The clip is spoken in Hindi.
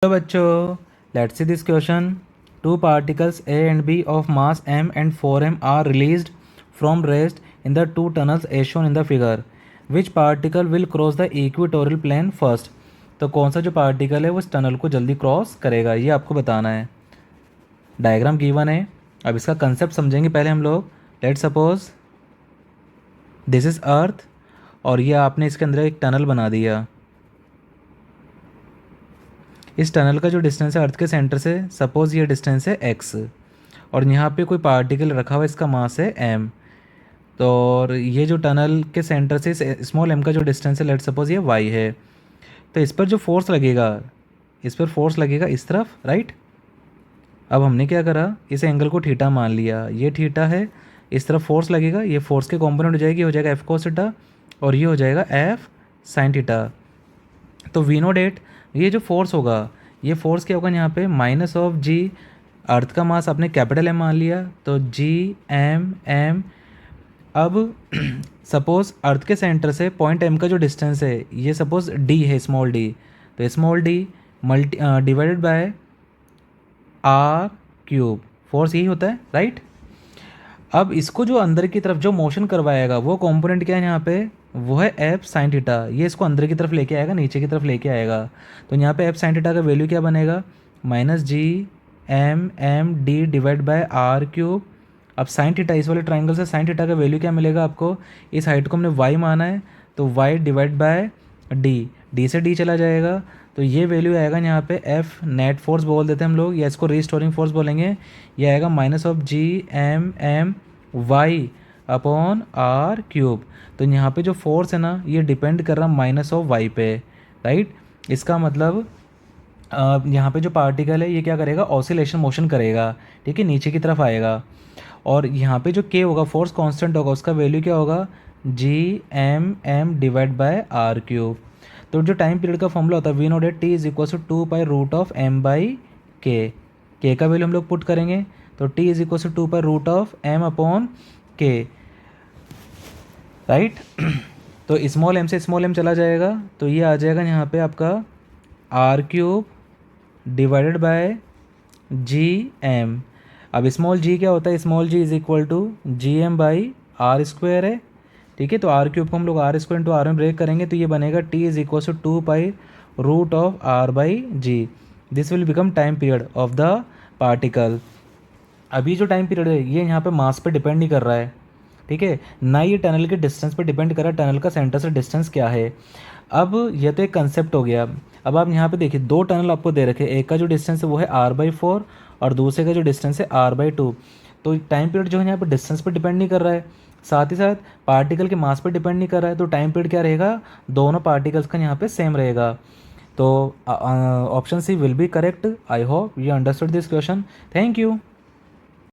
हेलो बच्चों, let's see this question. Two particles A and B of mass m and 4m are released from rest in the two tunnels as shown in the figure. Which particle will cross the equatorial plane first? तो कौन सा जो पार्टिकल है वो इस टनल को जल्दी क्रॉस करेगा, ये आपको बताना है. डायग्राम गिवन है. अब इसका कंसेप्ट समझेंगे पहले हम लोग. Let suppose this is earth और ये आपने इसके अंदर एक टनल बना दिया. इस टनल का जो डिस्टेंस है अर्थ के सेंटर से, सपोज़ ये डिस्टेंस है x और यहाँ पे कोई पार्टिकल रखा हुआ है, इसका मास है m. तो और ये जो टनल के सेंटर से स्मॉल m का जो डिस्टेंस है, लेट सपोज़ ये y है. तो इस पर जो फोर्स लगेगा, इस पर फोर्स लगेगा इस तरफ, राइट. अब हमने क्या करा, इस एंगल को थीटा मान लिया, ये थीटा है, इस तरफ फोर्स लगेगा, ये फोर्स के कॉम्पोनेंट हो जाएगी, हो जाएगा एफ कोस थीटा और ये हो जाएगा एफ साइन थीटा. तो वी नो डेट ये जो फोर्स होगा, ये फोर्स क्या होगा यहाँ पे, माइनस ऑफ जी. अर्थ का मास आपने कैपिटल एम मान लिया, तो जी एम एम. अब सपोज अर्थ के सेंटर से पॉइंट एम का जो डिस्टेंस है, ये सपोज डी है, स्मॉल डी. तो small D divided by R cube. Force यही होता है, राइट. अब इसको जो अंदर की तरफ जो मोशन करवाएगा वो कंपोनेंट क्या है यहाँ पे, वो है एफ साइन थीटा. ये इसको अंदर की तरफ लेके आएगा, नीचे की तरफ लेके आएगा. तो यहाँ पे एफ साइन थीटा का वैल्यू क्या बनेगा, minus G M M D divide by R cube. अब साइन थीटा, इस वाले ट्राइंगल से साइन थीटा का वैल्यू क्या मिलेगा आपको, इस हाइट को हमने वाई माना है तो Y divide by D. D से डी चला जाएगा तो ये वैल्यू आएगा यहाँ पे एफ नेट फोर्स बोल देते हैं हम लोग, या इसको रिस्टोरिंग फोर्स बोलेंगे. ये आएगा minus of G M M Y upon R cube. तो यहाँ पे जो फोर्स है ना, ये डिपेंड कर रहा माइनस ऑफ वाई पे, राइट. इसका मतलब यहाँ पे जो पार्टिकल है ये क्या करेगा, ऑसिलेशन मोशन करेगा, ठीक है, नीचे की तरफ आएगा. और यहाँ पे जो के होगा, फोर्स कांस्टेंट होगा, उसका वैल्यू क्या होगा, G M M divide by R cube. तो जो टाइम पीरियड का फॉर्मूला होता है, we know that T is equal to 2 by K का वैल्यू हम लोग पुट करेंगे. तो T is equal to 2 upon K, right. तो स्मॉल एम से स्मॉल एम चला जाएगा, तो ये आ जाएगा यहाँ पे आपका R cube divided by G M. अब स्मॉल जी क्या होता है, small G is equal to G M by R square है, ठीक है. तो आर क्यूब को हम लोग आर स्क्वायर इंटू आर में ब्रेक करेंगे, तो ये बनेगा T is equal to 2 G. This will become time period of the particle. अभी जो टाइम पीरियड है ये यहाँ पे मास पे डिपेंड नहीं कर रहा है, ठीक है, ना ये टनल के डिस्टेंस पे डिपेंड कर रहा है, टनल का सेंटर से डिस्टेंस क्या है. अब ये तो एक कंसेप्ट हो गया. अब आप यहाँ पे देखिए, दो टनल आपको दे रखे, एक का जो डिस्टेंस है वो है r/4 और दूसरे का जो डिस्टेंस है r/2. तो टाइम पीरियड जो है यहाँ पे डिस्टेंस पे डिपेंड नहीं कर रहा है, साथ ही साथ पार्टिकल के मास पे डिपेंड नहीं कर रहा है. तो टाइम पीरियड क्या रहेगा, दोनों पार्टिकल्स का यहाँ पे सेम रहेगा. तो option C will be correct. I hope you understood this question. Thank you.